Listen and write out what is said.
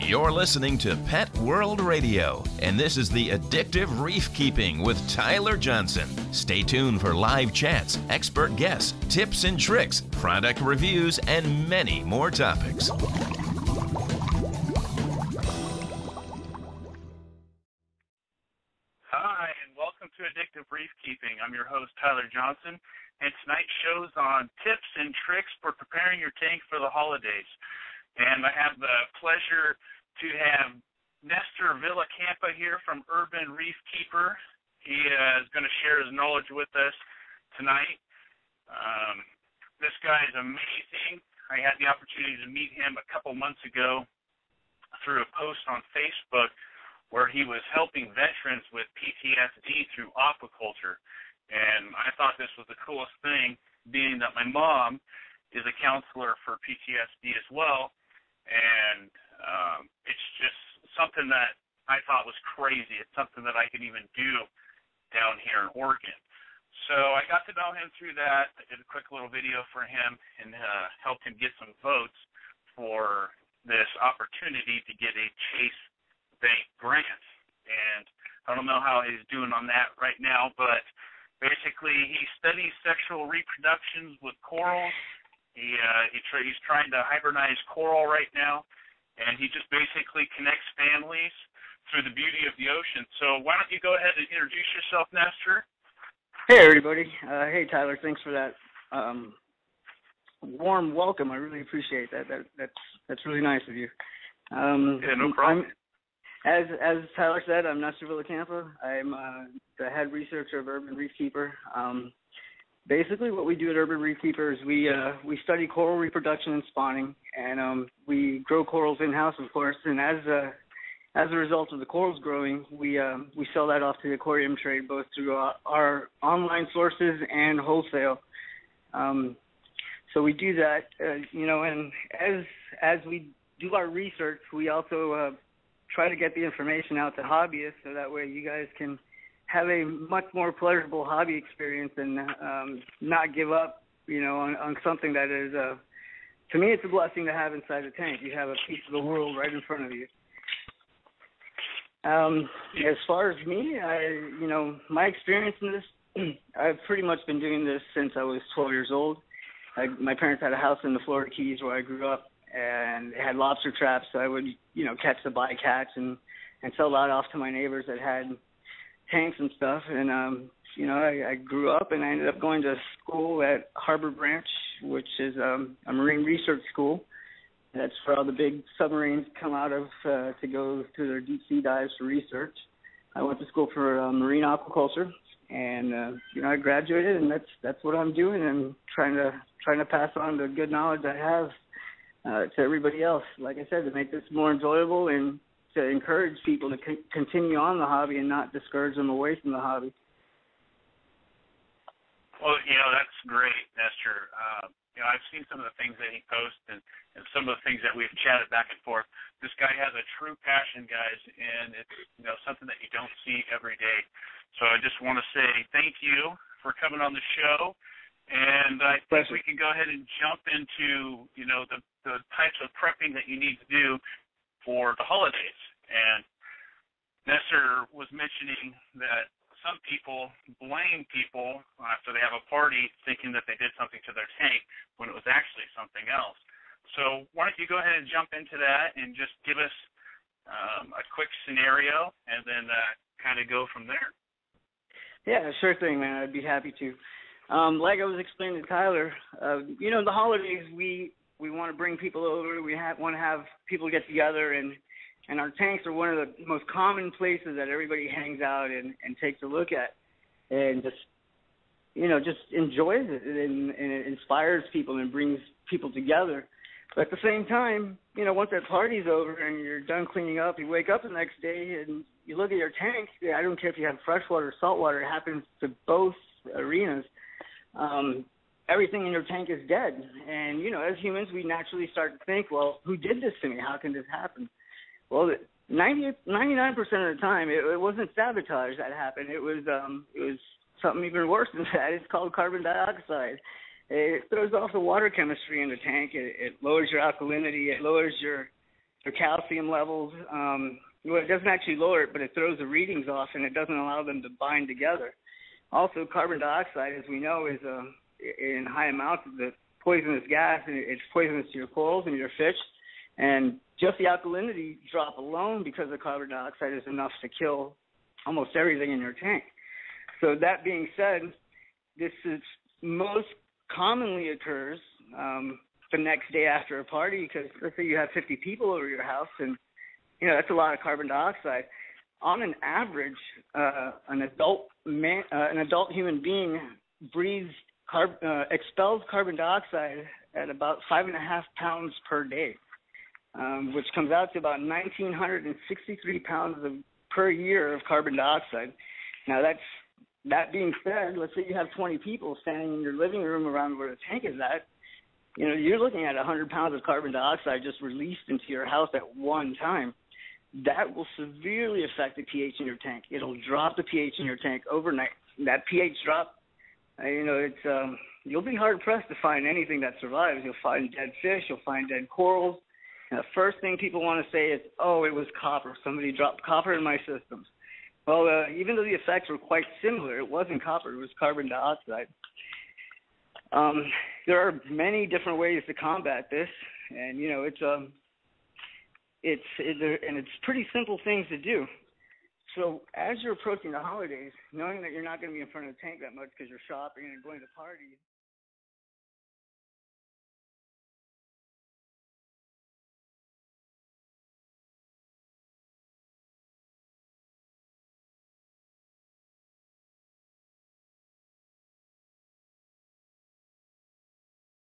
You're listening to Pet World Radio, and this is the Addictive Reef Keeping with Tyler Johnson. Stay tuned for live chats, expert guests, tips and tricks, product reviews, and many more topics. Hi, and welcome to Addictive Reef Keeping. I'm your host, Tyler Johnson, and tonight's show's on tips and tricks for preparing your tank for the holidays. And I have the pleasure to have Nestor Villacampa here from Urban Reef Keeper. He is going to share his knowledge with us tonight. This guy is amazing. I had the opportunity to meet him a couple months ago through a post on Facebook where he was helping veterans with PTSD through aquaculture. And I thought this was the coolest thing, being that my mom is a counselor for PTSD as well. And it's just something that I thought was crazy. It's something that I could even do down here in Oregon. So I got to know him through that. I did a quick little video for him and helped him get some votes for this opportunity to get a Chase Bank grant. And I don't know how he's doing on that right now, but basically he studies sexual reproductions with corals. He's trying to hybridize coral right now, and he just basically connects families through the beauty of the ocean. So why don't you go ahead and introduce yourself, Nestor? Hey, everybody. Hey, Tyler. Thanks for that warm welcome. I really appreciate that. That's really nice of you. Yeah, no problem. As Tyler said, I'm Nestor Villacampa. I'm the head researcher of Urban Reef Keeper. Basically, what we do at Urban Reef Keeper is we study coral reproduction and spawning, and we grow corals in-house, of course. And as a result of the corals growing, we sell that off to the aquarium trade, both through our online sources and wholesale. So we do that, and as we do our research, we also try to get the information out to hobbyists, so that way you guys can have a much more pleasurable hobby experience and not give up, on something that is, to me, it's a blessing to have inside the tank. You have a piece of the world right in front of you. As far as me, my experience in this, I've pretty much been doing this since I was 12 years old. My parents had a house in the Florida Keys where I grew up, and they had lobster traps, so I would, catch the bycatch and sell that off to my neighbors that had tanks and stuff. And I grew up, and I ended up going to school at Harbor Branch, which is a marine research school. That's where all the big submarines come out of to go to their deep sea dives for research. I went to school for marine aquaculture, and I graduated, and that's what I'm doing. I'm trying to pass on the good knowledge I have to everybody else. Like I said, to make this more enjoyable and to encourage people to continue on the hobby and not discourage them away from the hobby. Well, that's great, Nestor. I've seen some of the things that he posts and some of the things that we've chatted back and forth. This guy has a true passion, guys, and it's something that you don't see every day. So I just want to say thank you for coming on the show, and I think we can go ahead and jump into the types of prepping that you need to do for the holidays. And Nestor was mentioning that some people blame people after they have a party thinking that they did something to their tank when it was actually something else. So why don't you go ahead and jump into that and just give us a quick scenario and then kind of go from there. Yeah, sure thing, man. I'd be happy to. Like I was explaining to Tyler, the holidays, we want to bring people over. We want to have people get together, and our tanks are one of the most common places that everybody hangs out and takes a look at, and just enjoys it, and it inspires people and brings people together. But at the same time, once that party's over and you're done cleaning up, you wake up the next day and you look at your tank. I don't care if you have freshwater or saltwater. It happens to both arenas. Everything in your tank is dead. And, as humans, we naturally start to think, well, who did this to me? How can this happen? Well, 99% of the time, it wasn't sabotage that happened. It was something even worse than that. It's called carbon dioxide. It throws off the water chemistry in the tank. It lowers your alkalinity. It lowers your their calcium levels. Well, it doesn't actually lower it, but it throws the readings off, and it doesn't allow them to bind together. Also, carbon dioxide, as we know, is in high amounts of the poisonous gas, and it's poisonous to your corals and your fish. And just the alkalinity drop alone because of carbon dioxide is enough to kill almost everything in your tank. So that being said, this is most commonly occurs the next day after a party, because let's say you have 50 people over your house, and that's a lot of carbon dioxide. On an average, an adult human being expels carbon dioxide at about 5.5 pounds per day, which comes out to about 1,963 pounds per year of carbon dioxide. Now, that being said, let's say you have 20 people standing in your living room around where the tank is at. You're looking at 100 pounds of carbon dioxide just released into your house at one time. That will severely affect the pH in your tank. It'll drop the pH in your tank overnight. That pH drop, you'll be hard pressed to find anything that survives. You'll find dead fish. You'll find dead corals. And the first thing people want to say is, "Oh, it was copper. Somebody dropped copper in my systems." Well, even though the effects were quite similar, it wasn't copper. It was carbon dioxide. There are many different ways to combat this, and it's pretty simple things to do. So as you're approaching the holidays, knowing that you're not going to be in front of the tank that much because you're shopping and going to parties,